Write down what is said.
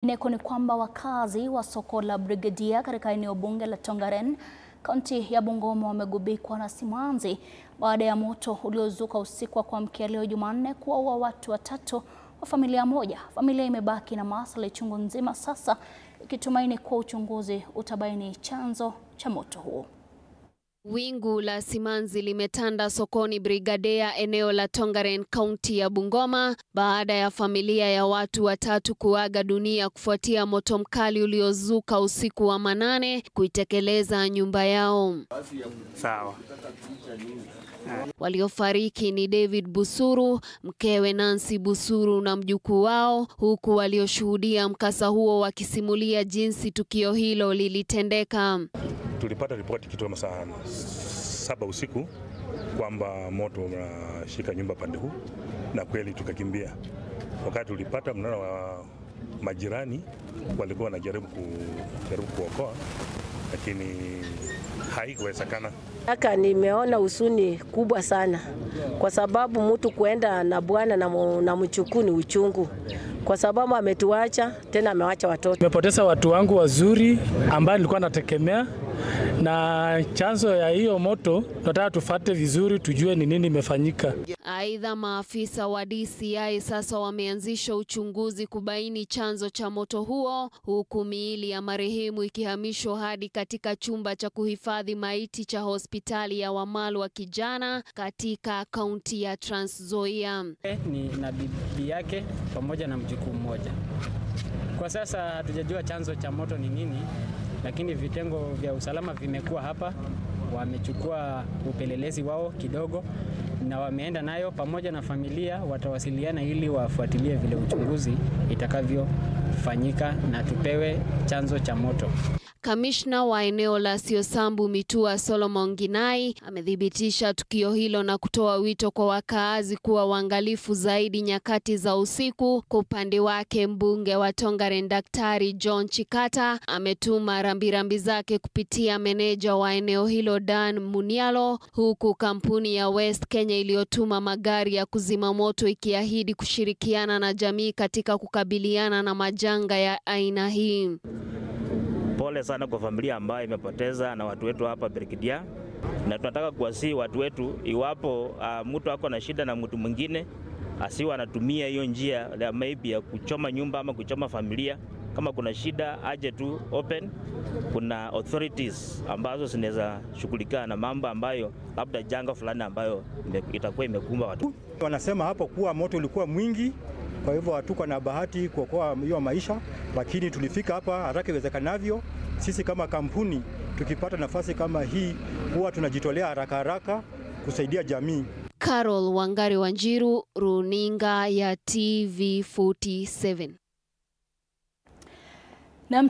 Ineko ni kwamba wakazi wa soko la Brigadia katika eneo bunge la Tongaren, kaunti ya Bungoma wamegubikwa na simanzi baada ya moto uliozuka usiku wa kuamkia leo Jumanne kuwaua watu watatu wa familia moja. Familia imebaki na masuala chungu nzima sasa, ikitumaini kuwa uchunguzi utabaini chanzo cha moto huo. Wingu la simanzi limetanda sokoni Brigadia eneo la Tongaren, kaunti ya Bungoma, baada ya familia ya watu watatu kuaga dunia kufuatia moto mkali uliozuka usiku wa manane kuitekeleza nyumba yao. Sawa. Waliofariki ni David Busuru, mkewe Nancy Busuru na mjukuu wao, huku walioshuhudia mkasa huo wakisimulia jinsi tukio hilo lilitendeka. Tulipata ripoti kitu kama saa 7 usiku kwamba moto unashika nyumba pande huu, na kweli tukakimbia. Wakati tulipata mnara wa majirani walikuwa wanajaribu kuokoa, lakini haikuwezekana. Haka nimeona huzuni kubwa sana kwa sababu mtu kuenda na bwana na mchukuu ni uchungu, kwa sababu ametuacha tena amewacha watoto. Nimepoteza watu wangu wazuri ambao nilikuwa nategemea, na chanzo ya hiyo moto tunataka tufuate vizuri tujue ni nini imefanyika. Aidha, maafisa wa DCI sasa wameanzisha uchunguzi kubaini chanzo cha moto huo, huku miili ya marehemu ikihamishwa hadi katika chumba cha kuhifadhi maiti cha hospitali ya Wamalwa Kijana katika kaunti ya Trans Nzoia. Ni na bibi yake pamoja na mjukuu mmoja. Kwa sasa hatujajua chanzo cha moto ni nini, lakini vitengo vya usalama vimekuwa hapa, wamechukua upelelezi wao kidogo na wameenda nayo pamoja na familia, watawasiliana ili wafuatilie vile uchunguzi itakavyofanyika na tupewe chanzo cha moto. Kamishna wa eneo la Siosambu Mitua Solomon Ginai amethibitisha tukio hilo na kutoa wito kwa wakaazi kuwa waangalifu zaidi nyakati za usiku. Kwa upande wake, mbunge wa Tongaren Daktari John Chikata ametuma rambirambi zake kupitia meneja wa eneo hilo Dan Munialo, huku kampuni ya West Kenya iliyotuma magari ya kuzima moto ikiahidi kushirikiana na jamii katika kukabiliana na majanga ya aina hii. Pole sana kwa familia ambayo imepoteza na watu wetu hapa Brigadia, na tunataka kuwasihi watu wetu, iwapo mtu ako na shida na mtu mwingine, asiwe anatumia hiyo njia ya maybe ya kuchoma nyumba ama kuchoma familia. Kama kuna shida aje tu open, kuna authorities ambazo zinaweza shughulika na mambo ambayo labda janga fulani ambayo itakuwa imekumba watu. Wanasema hapo kuwa moto ulikuwa mwingi, kwa hivyo hatuko na bahati kuokoa hiyo maisha, lakini tulifika hapa haraka iwezekanavyo. Sisi kama kampuni tukipata nafasi kama hii huwa tunajitolea haraka kusaidia jamii. Carol Wangari Wanjiru, runinga ya TV47. Na